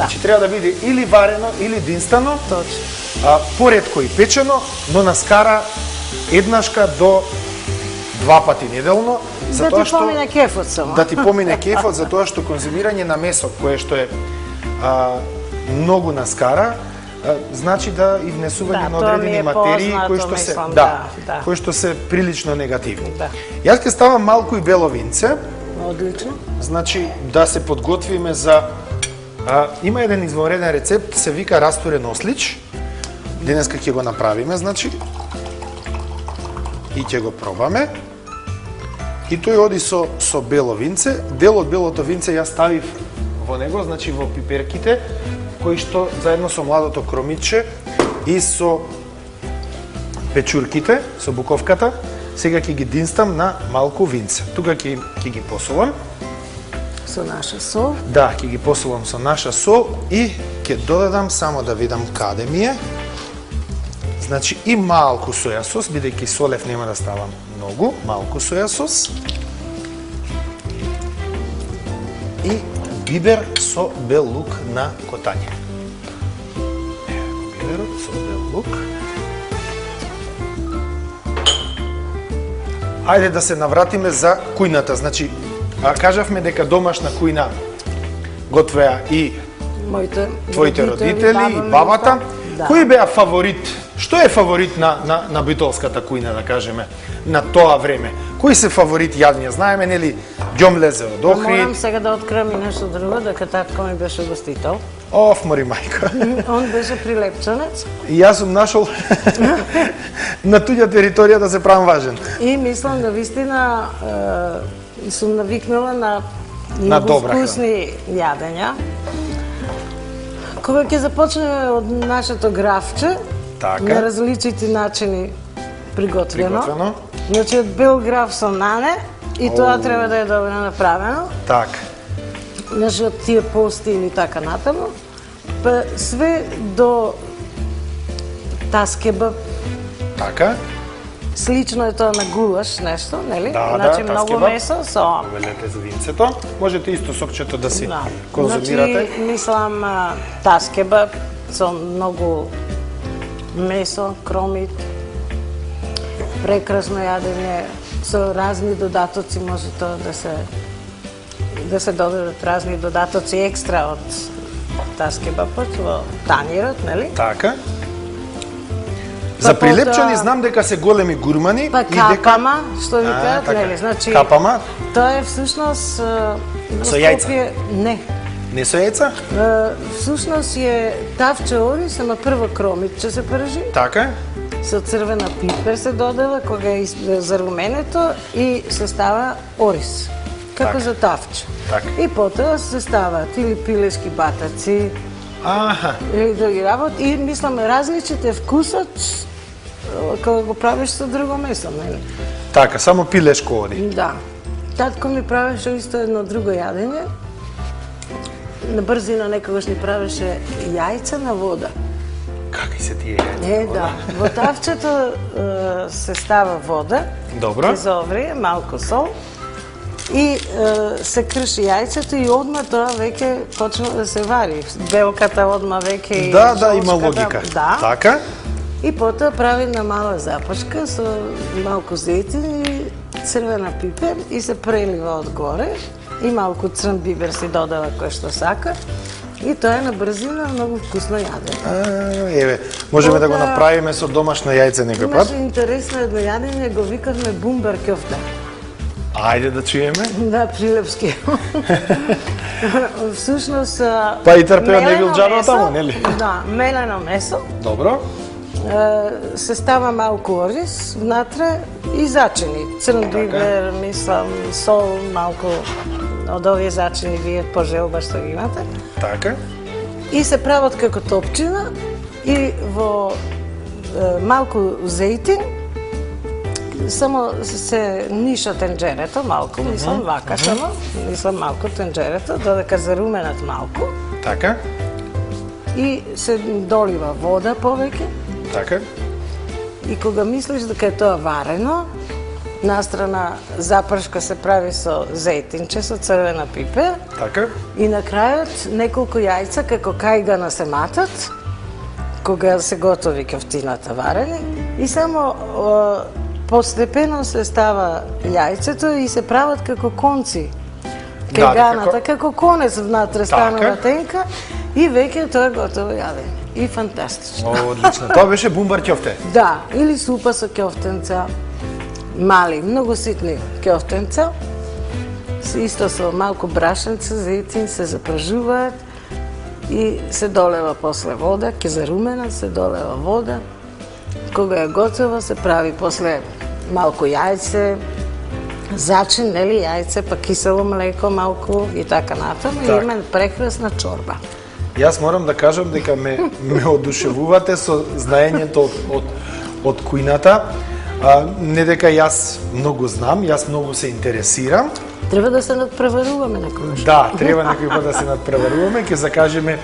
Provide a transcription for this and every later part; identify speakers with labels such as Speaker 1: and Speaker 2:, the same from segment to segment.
Speaker 1: Значи треба да биде или варено, или динстано.
Speaker 2: Точно.
Speaker 1: Поретко и печено, но на скара еднашка до 2 пати неделно,
Speaker 2: Да ти помине кефот само.
Speaker 1: Да ти помине кефот, затоа што конзумирање на месо, кое што е многу на скара, значи да и внесување на одредени материи кои што се кои што се прилично негативни. Јас ќе ставам малку и бело винце.
Speaker 2: Одлично.
Speaker 1: Значи да се подготвиме за има еден извонреден рецепт, се вика растворен ослич. Денеска ќе го направиме, значи. И ќе го пробаме. И тој оди со бело винце. Дел од белото винце ја ставив во него, значи во пиперките, кои што заедно со младото кромиче и со печурките, со буковката, сега ќе ги динстам на малку винце. Тука ќе ги посолам.
Speaker 2: Со наша сол?
Speaker 1: Да, ќе ги посолам со наша сол и ќе додадам, само да видам каде ми е. Значи и малку соја сос, бидејќи солев нема да ставам многу, малку соја сос. И бибер со бел лук на котање. Биберот со бел лук. Ајде да се навратиме за кујната. Значи, кажавме дека домашна кујна готвеа и твоите родители и бабата. Кој беа фаворит? Што е фаворит на битолската кујна, да кажеме, на тоа време? Кои се фаворит јадења? Знаеме, нели, ѓомлезе од Охрид?
Speaker 2: Морам сега да открием и нешто друго, дека татко ми беше гостител.
Speaker 1: Оф, мори мајка.
Speaker 2: Он беше прилепчанец.
Speaker 1: И јас сум нашол на туѓа територија да се правам важен.
Speaker 2: И мислам да вистина сум навикнала на многу вкусни јадења. Кога ќе започнеме од нашето графче, на различити начини приготвено. Значи од бел граф со нане и тоа треба да е добро направено.
Speaker 1: Така.
Speaker 2: Значи од тие пости или така натаму. Па све до таскебаб.
Speaker 1: Така.
Speaker 2: Слично е тоа на гулаш нешто, нели?
Speaker 1: Да,
Speaker 2: значи многу месо со
Speaker 1: велете за винцето. Можете исто сокчето да си конзумирате.
Speaker 2: Значи мислам таскебаб со многу месо, кромит, прекрасно јадење, со разни додатоци може тоа да се додадат разни додатоци екстра од таскебапот во танирот, нели?
Speaker 1: Така. За прилепчани знам дека се големи гурмани.
Speaker 2: Па капама, што викаат, нели? Значи,
Speaker 1: капама?
Speaker 2: Тоа е всушност
Speaker 1: со јајца?
Speaker 2: Не.
Speaker 1: Не со јајца?
Speaker 2: Всушност е тавче орис, ама прво кромитче се пржи.
Speaker 1: Така.
Speaker 2: Со црвена пипер се додава кога е заруменето и се става орис. Како за тавче. И потоа се ставаат или пилешки батаци, или други работи. И мислам, различите вкусот кога го правиш со друго месо, нели?
Speaker 1: Така, само пилешко оди.
Speaker 2: Да. Татко ми правеше исто едно друго јадење. На брзина некогаш ни правеше јајца на вода.
Speaker 1: Какви се тие јајца?
Speaker 2: Да. Во тавчето се става вода, изоври, малку сол и се крши јајцето и одма тоа веќе почна да се вари. Белката одма веќе и
Speaker 1: да, има логика.
Speaker 2: Да.
Speaker 1: Така.
Speaker 2: И потоа прави на мала запашка со малку зејтин и црвена пипер и се прелива одгоре. И малку црн бибер си додава кој што сака. И тоа е на брзина многу вкусно јадење.
Speaker 1: Еве, можеме да го направиме со домашно јајце некој пат.
Speaker 2: Имаше интересно едно јадење, го викавме бумбар кјофте.
Speaker 1: Ајде да чуеме.
Speaker 2: Да, прилепски. Всушност
Speaker 1: па и трпео не бил џабе таму, нели?
Speaker 2: Да, мелено месо.
Speaker 1: Добро.
Speaker 2: Се става малку орис внатре и зачини. Црн бибер, мислам, сол, малку од овие зачини вие по желба што ги имате.
Speaker 1: Така.
Speaker 2: И се прават како топчина и во малку зејтин само се ниша тенџерето малку, мислам вака само, мислам малку тенџерето, додека заруменат малку.
Speaker 1: Така.
Speaker 2: И се долива вода повеќе.
Speaker 1: Така.
Speaker 2: И кога мислиш дека е тоа варено, настрана запршка се прави со зејтинче, со црвена пипер.
Speaker 1: Така.
Speaker 2: И на крајот неколку јајца како кајга на се матат, кога се готови кефтината варени, и само постепено се става јајцето и се прават како конци. Кајганата, како конец внатре станува тенка и веќе тоа е готово јадење. И фантастично.
Speaker 1: Одлично. Тоа беше бумбар ќофте.
Speaker 2: Да, или супа со ќофтенца. Мали, многу ситни ќофтенца. Исто со малку брашенце, зејтин се запражуваат и се долева после вода, ке зарумена, се долева вода. Кога е готово, се прави после малку јајце, зачин, нели, јајце, па кисело млеко малку и така натаму. И има прекрасна чорба.
Speaker 1: Јас морам да кажам дека ме одушевувате со знаењето од кујната. Не дека јас многу знам, јас многу се интересирам.
Speaker 2: Треба да се надпреваруваме некојаш.
Speaker 1: Да, треба некој пат да се надпреваруваме, ќе закажеме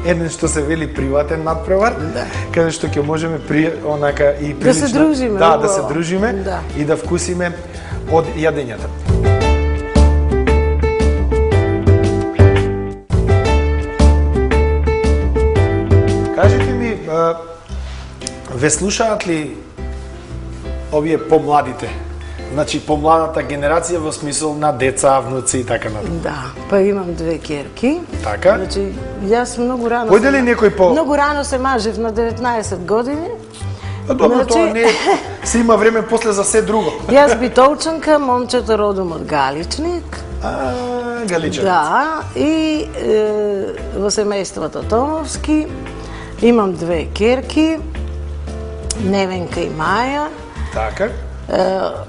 Speaker 1: еден што се вели приватен надпревар, каде што ќе можеме онака и прилично
Speaker 2: да се дружиме,
Speaker 1: да се дружиме и да вкусиме од јадењата. Кажете ми, ве слушаат ли овие помладите? Значи, помладата генерација во смисол на деца, внуци и така натаму.
Speaker 2: Да, па имам две ќерки.
Speaker 1: Така?
Speaker 2: Значи, јас многу рано
Speaker 1: Појде ли некој по...
Speaker 2: Многу рано се мажев на 19 години.
Speaker 1: Добро, тоа не се има време после за се друго.
Speaker 2: Јас битолчанка, момчето родом од Галичник.
Speaker 1: Галичанец.
Speaker 2: Да, и во семејството Томовски имам две ќерки, Невенка и Маја.
Speaker 1: Така.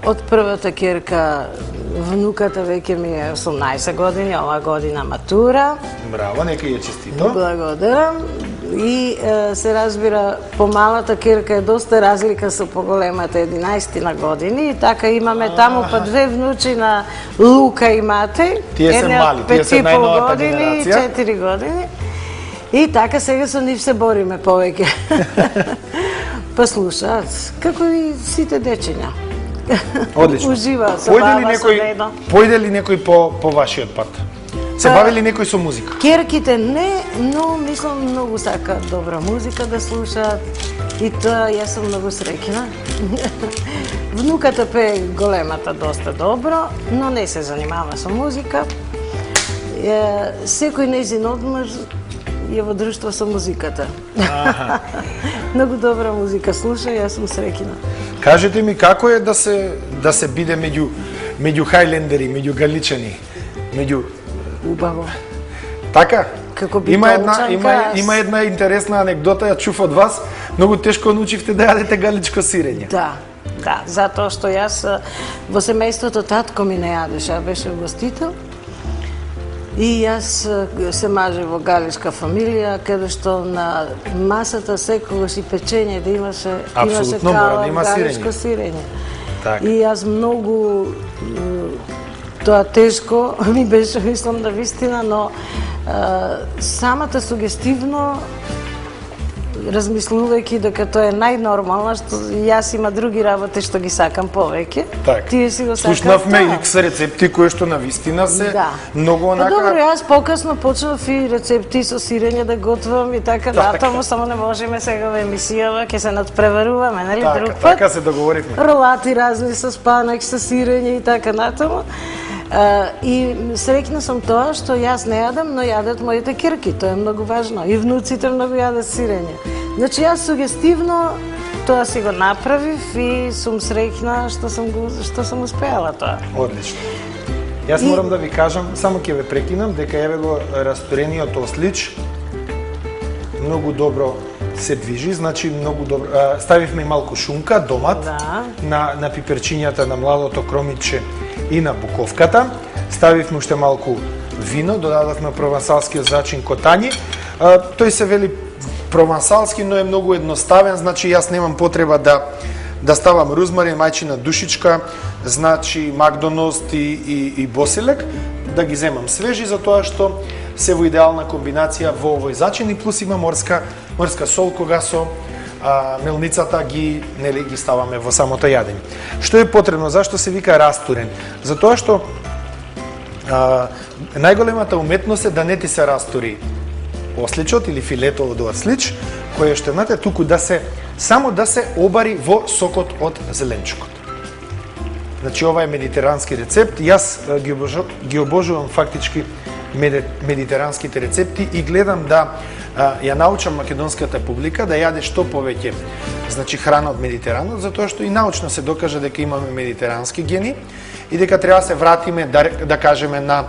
Speaker 2: Од првата ќерка, внуката веќе ми е 18 години, оваа година матура.
Speaker 1: Браво, нека ја честито.
Speaker 2: Благодарам. И се разбира, помалата ќерка е доста разлика со поголемата, 11 на години. И така имаме таму па две внучи на Лука и Матеј.
Speaker 1: Тие се мали, тие се најновата генерација.
Speaker 2: 4 години. И така сега со нив се бориме повеќе. Па слушаат, како и сите дечиња.
Speaker 1: Одлично.
Speaker 2: Ужива со баба, со дедо.
Speaker 1: Појде ли некој по вашиот пат? Се бави ли некој со музика?
Speaker 2: Ќерките не, но мислам многу сакаат добра музика да слушаат. И тоа јас сум многу среќна. Внуката пее големата доста добро, но не се занимава со музика. Секој нејзин одмор е во друштво со музиката. Многу добра музика слуша, јас сум среќна.
Speaker 1: Кажете ми како е да се биде меѓу хајлендери, меѓу галичани, меѓу
Speaker 2: Убаво.
Speaker 1: Така?
Speaker 2: Како
Speaker 1: има една интересна анегдота, ја чув од вас. Многу тешко научивте да јадете галичко сирење.
Speaker 2: Да, затоа што јас во семејството татко ми не јадеше, а беше гостител. И јас се мажев во галичка фамилија, каде што на масата секогаш и печење да имаше
Speaker 1: мора да има
Speaker 2: галичко сирење.
Speaker 1: Так.
Speaker 2: И јас многу тоа тешко ми беше, мислам, на вистина, но самата сугестивно размислувајќи дека тоа е најнормално, што јас има други работи што ги сакам повеќе.
Speaker 1: Так.
Speaker 2: Тие си го сакаат.
Speaker 1: Слушнавме икс рецепти кои што навистина се многу онака.
Speaker 2: Добро, јас покасно почнав и рецепти со сирење да готвам и така натаму, само не можеме сега во емисијава, ќе се надпреваруваме, нели, друг пат.
Speaker 1: Така се договоривме.
Speaker 2: Ролати разни со спанак, со сирење и така натаму. И среќна сум тоа што јас не јадам, но јадат моите ќерки, тоа е многу важно. И внуците многу јадат сирење. Значи јас сугестивно тоа си го направив и сум среќна што сум успеала тоа.
Speaker 1: Одлично. Јас морам да ви кажам, само ќе ве прекинам, дека еве го растворениот ослич многу добро се движи, значи многу добро. Ставивме малку шунка, домат, на пиперчињата, на младото кромиче и на буковката. Ставивме уште малку вино, додадовме провансалскиот зачин котањи. Тој се вели провансалски, но е многу едноставен, значи јас немам потреба да ставам рузмарин, мајчина душичка, значи макдоност и босилек, да ги земам свежи, затоа што се во идеална комбинација во овој зачин и плюс има морска сол кога со мелницата ги ставаме во самото јадење. Што е потребно? Зашто се вика растурен? Затоа што најголемата уметност е да не ти се растури осличот или филето од ослич, кој што имате туку само да се обари во сокот од зеленчукот. Значи ова е медитерански рецепт. Јас ги обожувам фактички медитеранските рецепти и гледам да ја научам македонската публика да јаде што повеќе храна од Медитеранот, затоа што и научно се докажа дека имаме медитерански гени и дека треба да се вратиме, да кажеме, на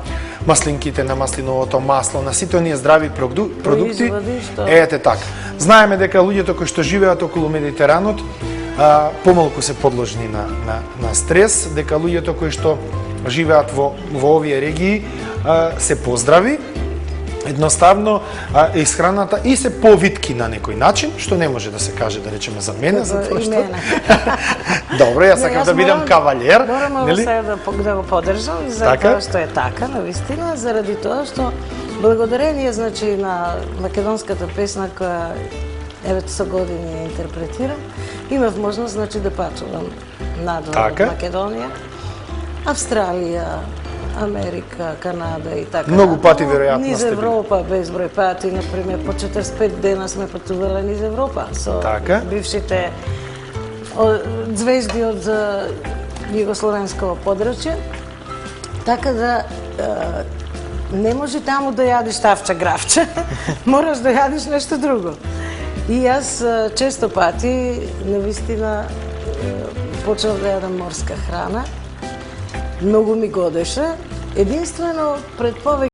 Speaker 1: маслинките, на маслиновото масло, на сите оние здрави продукти. Ете така. Знаеме дека луѓето кои што живеат околу Медитеранот помалку се подложни на стрес, дека луѓето кои што живеат во овие регии се поздрави, едноставно исхраната и се повитки на некој начин, што не може да се каже, да речеме, за мене, затоа што... Добро, јас сакам да бидам кавалер.
Speaker 2: Морам сега да го поддржам, затоа што е така, навистина, заради тоа што благодарение, на македонската песна која 900 години интерпретирам, имав можност, да патувам надвор од Македонија, Австралија, Америка, Канада и така.
Speaker 1: Многу пати веројатно
Speaker 2: низ Европа безброј пати, например по 45 дена сме патувале низ Европа со бившите звезди од југословенско подрачје. Така да не може таму да јадиш тавча гравче, мораш да јадиш нешто друго. И јас често пати навистина почнав да јадам морска храна. Многу ми годеше, единствено пред повеќе